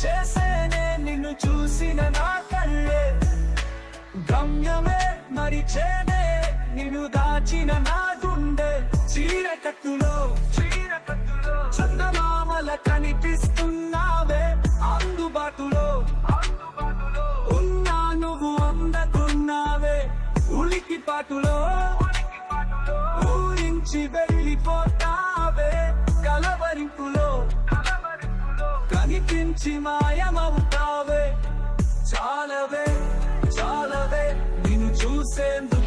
చేసేనే నిన్ను చూసిన నా కళ్ళే, గమ్యమే మరిచేనే నిన్ను దాచిన నా గుండె. చీరకట్టులో చందమామల కనిపిస్తున్నావే, అందుబాటులో ఉన్నా నువ్వు అందకున్నావే. ఉలికిపాటులో ఊరించి వెళ్ళిపోతావే, కలవరింపులో కనిపించి మాయమవుతావే. చాలవే చాలవే నిన్ను చూసేందుకు